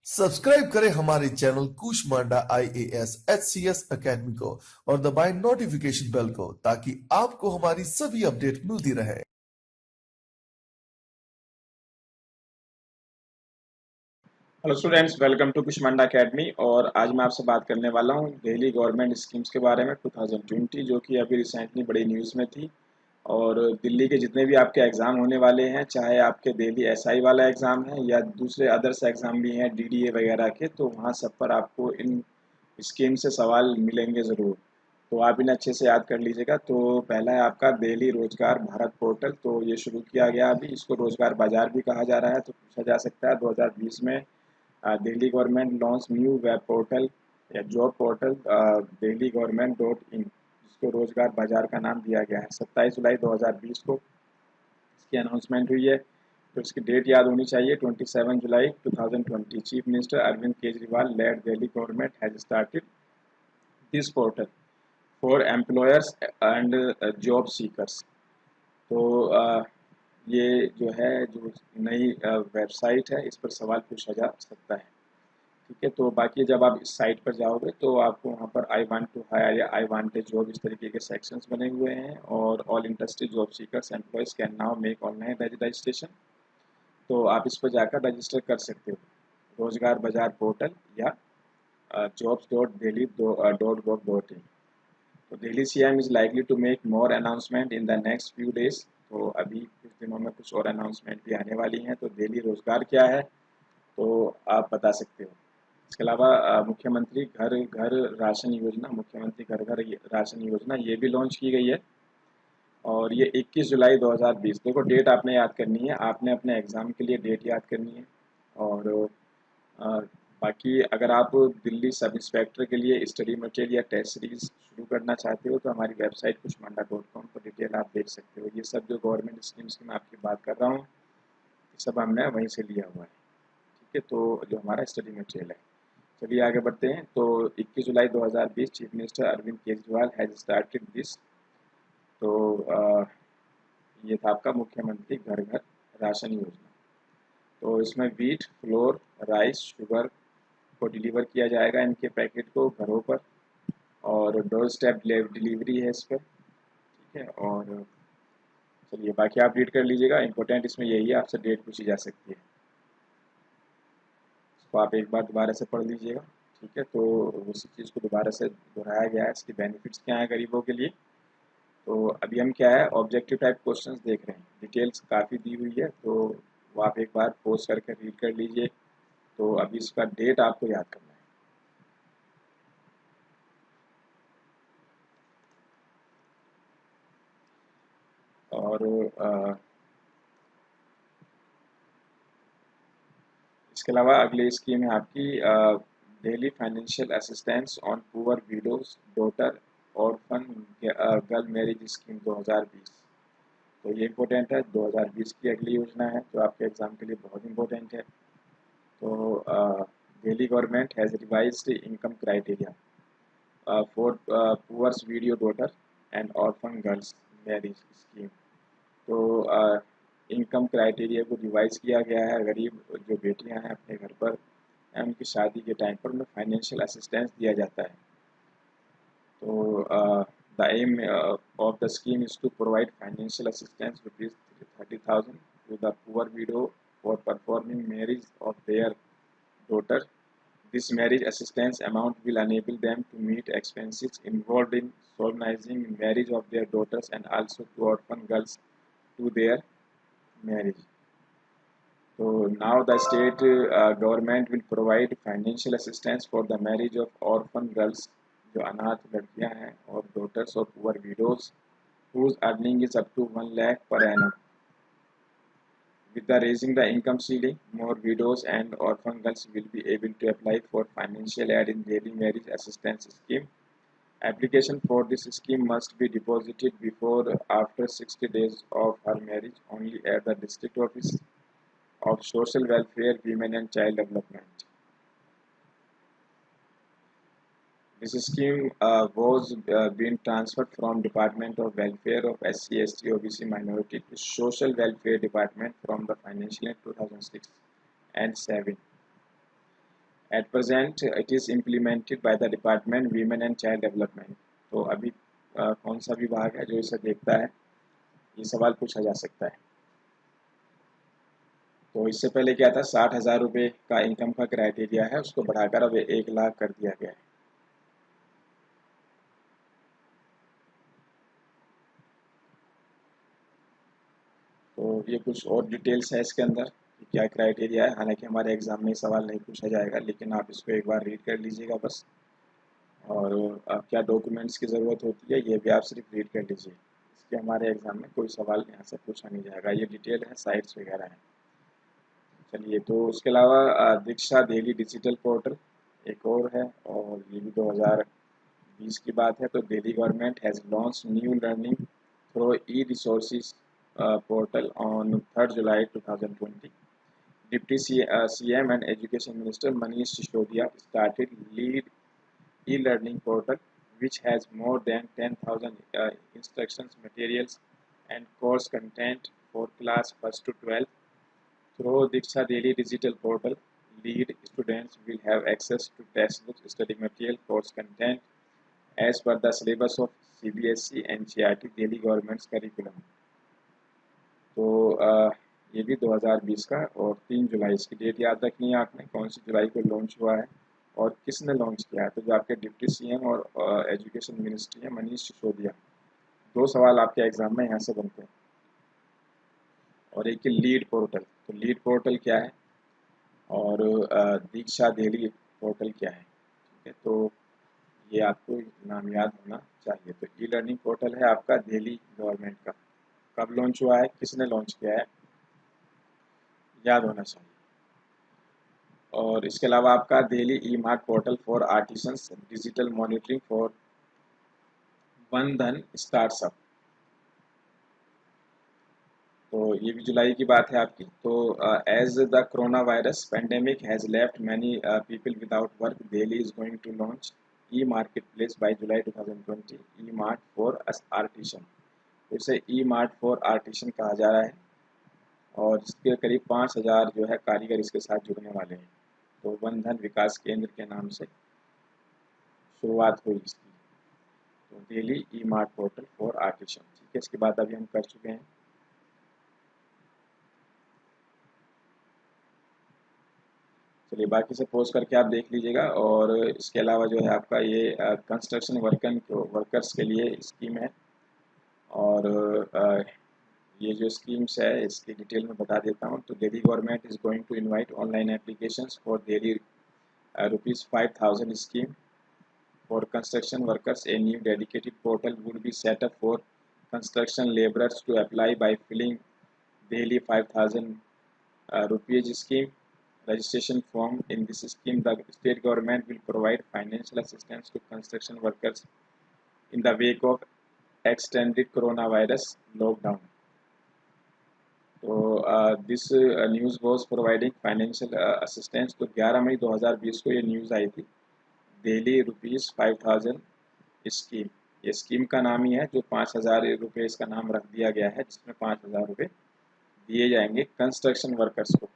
Subscribe करें हमारे channel Kushmanda IAS HCS academy को और दबाएं नोटिफिकेशन बेल को ताकि आपको हमारी सभी अपडेट मिलती रहे। Hello students, welcome to Kushmanda academy. और आज मैं आपसे बात करने वाला हूं दिल्ली गवर्नमेंट स्कीम्स के बारे में 2020, जो कि अभी रिसेंटली बड़ी न्यूज़ में थी। और दिल्ली के जितने भी आपके एग्ज़ाम होने वाले हैं, चाहे आपके दिल्ली SI वाला एग्ज़ाम है या दूसरे अदर्स एग्ज़ाम भी हैं DDA वगैरह के, तो वहाँ सब पर आपको इन स्कीम से सवाल मिलेंगे ज़रूर। तो आप इन्हें अच्छे से याद कर लीजिएगा। तो पहला है आपका दिल्ली रोजगार भारत पोर्टल। तो ये शुरू किया गया अभी, इसको रोजगार बाजार भी कहा जा रहा है। तो पूछा जा सकता है 2020 में Delhi government launch new web portal या job portal Delhi government .in, जिसको रोजगार बाजार का नाम दिया गया है। 27 जुलाई 2020 को इसकी अनाउंसमेंट हुई है। तो इसकी डेट याद होनी चाहिए, 27 जुलाई 2020। Chief minister Arvind Kejriwal led Delhi government has started this portal for employers and job seekers. तो ये जो है जो नई वेबसाइट है, इस पर सवाल पूछा जा सकता है। ठीक है, तो बाकी जब आप इस साइट पर जाओगे तो आपको वहाँ पर आई वांट टू हायर या आई वांट ए जॉब, इस तरीके के सेक्शंस बने हुए हैं। और all industry job seekers employees can now make online registration. तो आप इस पर जाकर रजिस्टर कर सकते हो, रोजगार बाजार पोर्टल या jobs.delhi.gov.in। तो Delhi CM is likely to make more announcement in the next few days. तो अभी कुछ दिनों में कुछ और अनाउंसमेंट भी आने वाली हैं। तो दिल्ली रोजगार क्या है तो आप बता सकते हो। इसके अलावा मुख्यमंत्री घर घर राशन योजना, मुख्यमंत्री घर घर राशन योजना ये भी लॉन्च की गई है। और ये 21 जुलाई 2020, देखो डेट आपने याद करनी है, आपने अपने एग्ज़ाम के लिए डेट याद करनी है। और अ, बाकी अगर आप दिल्ली सब इंस्पेक्टर के लिए स्टडी मटेरियल या टेस्ट सीरीज शुरू करना चाहते हो तो हमारी वेबसाइट kushmanda.com पर डिटेल आप देख सकते हो। ये सब जो गवर्नमेंट स्कीम्स की मैं आपकी बात कर रहा हूँ, ये सब हमने वहीं से लिया हुआ है। ठीक है, तो जो हमारा स्टडी मटेरियल है। चलिए आगे बढ़ते हैं। तो 21 July 2020 chief minister Arvind Kejriwal has started this. तो ये था आपका मुख्यमंत्री घर घर राशन योजना। तो इसमें वीट, फ्लोर, राइस, शुगर को डिलीवर किया जाएगा, इनके पैकेट को घरों पर। और डोर स्टेप डिलीवरी है इस पर। ठीक है, और चलिए बाकी आप रीड कर लीजिएगा। इंपॉर्टेंट इसमें यही है, आपसे डेट पूछी जा सकती है, इसको आप एक बार दोबारा से पढ़ लीजिएगा। ठीक है, तो उसी चीज़ को दोबारा से दोहराया गया है, इसके बेनिफिट्स क्या हैं गरीबों के लिए। तो अभी हम क्या है ऑब्जेक्टिव टाइप क्वेश्चंस देख रहे हैं, डिटेल्स काफ़ी दी हुई है, तो वो आप एक बार पोस्ट करके रीड कर लीजिए। तो अभी इसका डेट आपको याद करना है। और इसके अलावा अगली स्कीम है आपकी daily financial assistance on poor widows daughter orphan girl marriage scheme 2020। तो ये इम्पोर्टेंट है, 2020 की अगली योजना है जो आपके एग्ज़ाम के लिए बहुत इम्पोर्टेंट है। तो Delhi government has revised income criteria for poor's widow daughter and orphan girls marriage scheme. तो इनकम क्राइटेरिया को रिवाइज किया गया है। गरीब जो बेटियां हैं अपने घर पर उनकी शादी के टाइम पर उन्हें फाइनेंशियल असिस्टेंस दिया जाता है। तो the aim of the scheme is to provide financial assistance ₹30,000 to the poor widow for performing marriage of their daughter. This marriage assistance amount will enable them to meet expenses involved in solemnizing marriage of their daughters and also to orphan girls to their marriage. So now the state government will provide financial assistance for the marriage of orphan girls, जो अनाथ लड़कियां हैं, और daughters of poor widows whose earning is up to 1 lakh per annum. With the raising the income ceiling, more widows and orphan girls will be able to apply for financial aid in daily marriage assistance scheme. Application for this scheme must be deposited before or after 60 days of her marriage only at the district office of Social Welfare, Women and Child Development. This scheme was being transferred from Department of Welfare of SC, ST, OBC minority to Social Welfare Department from the financial year 2006 and 7. At present it is implemented by the department women and child development. तो अभी कौन सा विभाग है जो इसे देखता है, ये सवाल पूछा जा सकता है। तो इससे पहले क्या था, 60,000 रुपये का इनकम का क्राइटेरिया है, उसको बढ़ाकर अब 1 लाख कर दिया गया है। तो ये कुछ और डिटेल्स है इसके अंदर कि क्या क्राइटेरिया है। हालांकि हमारे एग्ज़ाम में सवाल नहीं पूछा जाएगा, लेकिन आप इसको एक बार रीड कर लीजिएगा बस। और क्या डॉक्यूमेंट्स की ज़रूरत होती है, ये भी आप सिर्फ रीड कर लीजिए। इसके हमारे एग्ज़ाम में कोई सवाल यहाँ से पूछा नहीं जाएगा। ये डिटेल है, साइट्स वगैरह हैं। चलिए, तो उसके अलावा दीक्षा डेली डिजिटल पोर्टल एक और है, और ये भी 2020 की बात है। तो Delhi government has launch new learning through E resources portal on 3 July 2020। Deputy CM and Education Minister Manish Sisodia started Lead e-learning portal, which has more than 10,000 instructions, materials, and course content for class 1st to 12th. Through Diksha Daily Digital Portal, lead students will have access to textbooks, study material, course content as per the syllabus of CBSE and NCERT Delhi government's curriculum. तो ये भी 2020 का, और 3 जुलाई इसकी date याद रखनी है आपने, कौन सी जुलाई को लॉन्च हुआ है और किसने लॉन्च किया है। तो जो आपके डिप्टी सीएम और एजुकेशन मिनिस्ट्री है, मनीष सिसोदिया। 2 सवाल आपके एग्जाम में यहाँ से बनते हैं। और एक लीड पोर्टल, तो लीड पोर्टल क्या है और दीक्षा डेली पोर्टल क्या है, ठीक है। तो ये आपको नाम याद होना चाहिए। तो ई लर्निंग पोर्टल है आपका दिल्ली गवर्नमेंट का, कब लॉन्च हुआ है, किसने लॉन्च किया है, याद होना चाहिए। और इसके अलावा आपका Delhi e mart portal for artisans, digital monitoring for Van Dhan startup. तो ये भी जुलाई की बात है आपकी। तो as the corona virus pandemic has left many people without work, Delhi is going to launch e market place by July 2020, e mart for artisan. तो इसे ई मार्ट फॉर आर्टिशन कहा जा रहा है, और इसके करीब 5,000 जो है कारीगर इसके साथ जुड़ने वाले हैं। तो वन धन विकास केंद्र के नाम से शुरुआत हुई इसकी। तो Delhi e mart portal for artisan, ठीक है। इसके बाद अभी हम कर चुके हैं। चलिए, बाकी से पोस्ट करके आप देख लीजिएगा। और इसके अलावा जो है आपका ये कंस्ट्रक्शन वर्कर्स के लिए स्कीम है। और ये जो स्कीम्स है इसकी डिटेल में बता देता हूँ। तो Delhi government is going to invite online applications for Delhi ₹5,000 scheme for construction workers. A new dedicated portal would be set up for construction laborers to apply by filling daily 5,000 rupees scheme registration form. In this scheme, the state government will provide financial assistance to construction workers in the wake of extended coronavirus lockdown. तो this news was providing financial assistance. तो 11 मई 2020 को ये news आई थी। Daily ₹5,000 scheme, ये scheme का नाम ही है, जो 5,000 रुपये इसका नाम रख दिया गया है, जिसमें 5,000 रुपये दिए जाएंगे कंस्ट्रक्शन वर्कर्स को।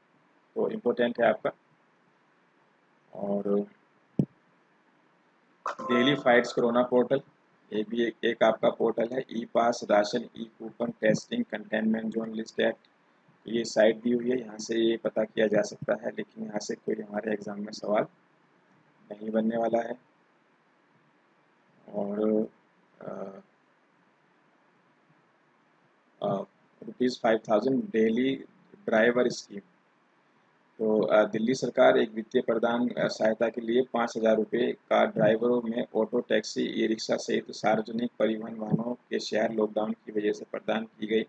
तो इम्पोर्टेंट है आपका। और डेली फाइट्स कोरोना पोर्टल, ये भी एक आपका पोर्टल है। E pass, ration, e coupon, testing, containment zone list act, ये साइट दी हुई है, यहाँ से ये पता किया जा सकता है। लेकिन यहाँ से कोई हमारे एग्जाम में सवाल नहीं बनने वाला है। और ₹5,000 डेली ड्राइवर स्कीम। तो दिल्ली सरकार एक वित्तीय प्रदान सहायता के लिए 5,000 रुपये का ड्राइवरों में ऑटो, टैक्सी, ई रिक्शा सहित सार्वजनिक परिवहन वाहनों के शेयर लॉकडाउन की वजह से प्रदान की गई।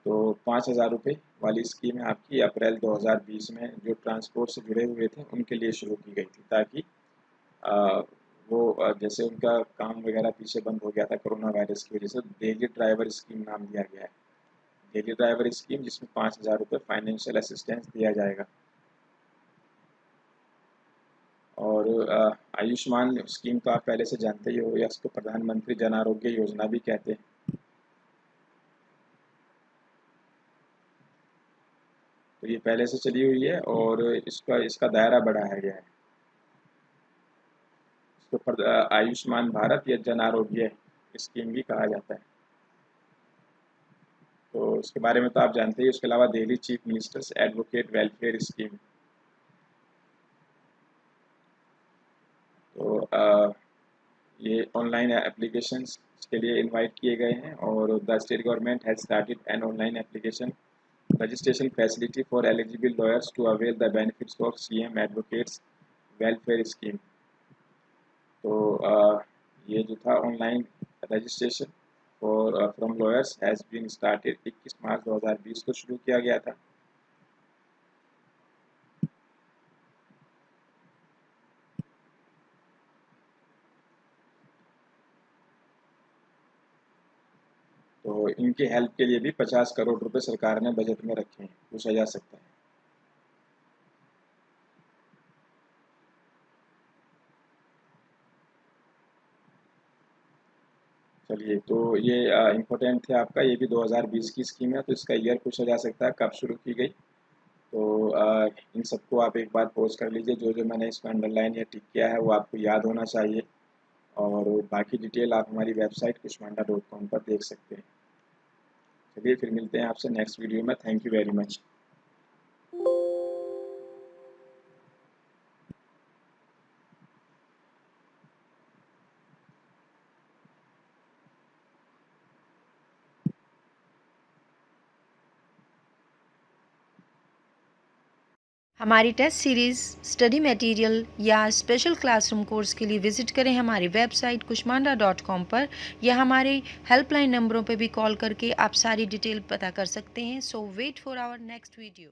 तो 5,000 रुपये वाली स्कीम है आपकी, अप्रैल 2020 में जो ट्रांसपोर्ट से जुड़े हुए थे उनके लिए शुरू की गई थी, ताकि वो जैसे उनका काम वगैरह पीछे बंद हो गया था कोरोना वायरस की वजह से, डेली ड्राइवर स्कीम नाम दिया गया है। डेली ड्राइवर स्कीम, जिसमें 5,000 रुपये फाइनेंशियल असिस्टेंस दिया जाएगा। और आयुष्मान स्कीम तो आप पहले से जानते ही हो, या इसको प्रधानमंत्री जन आरोग्य योजना भी कहते हैं। तो ये पहले से चली हुई है और इसका दायरा बढ़ाया गया है। इसके ऊपर आयुष्मान भारत या जन आरोग्य स्कीम भी कहा जाता है। तो इसके बारे में तो आप जानते ही। उसके अलावा Delhi chief ministers advocate welfare scheme, तो ये ऑनलाइन एप्लीकेशंस के लिए इनवाइट किए गए हैं। और the state government has started an online application registration facility for eligible lawyers to avail the benefits of CM Advocates Welfare Scheme। तो ये जो था online registration for from lawyers has been started 21 March 2020 को शुरू किया गया था। तो इनकी हेल्प के लिए भी 50 करोड़ रुपए सरकार ने बजट में रखे हैं, पूछा जा सकता है। चलिए, तो ये इम्पोर्टेंट थे आपका। ये भी 2020 की स्कीम है, तो इसका ईयर पूछा जा सकता है कब शुरू की गई। तो इन सबको आप एक बार पॉज कर लीजिए। जो जो मैंने इसमें अंडरलाइन या टिक किया है वो आपको याद होना चाहिए। और बाकी डिटेल आप हमारी वेबसाइट kushmanda.com पर देख सकते हैं। चलिए, फिर मिलते हैं आपसे नेक्स्ट वीडियो में। Thank you very much. हमारी टेस्ट सीरीज़, स्टडी मटेरियल या स्पेशल क्लासरूम कोर्स के लिए विज़िट करें हमारी वेबसाइट kushmanda.com पर, या हमारे हेल्पलाइन नंबरों पर भी कॉल करके आप सारी डिटेल पता कर सकते हैं। So wait for our next video.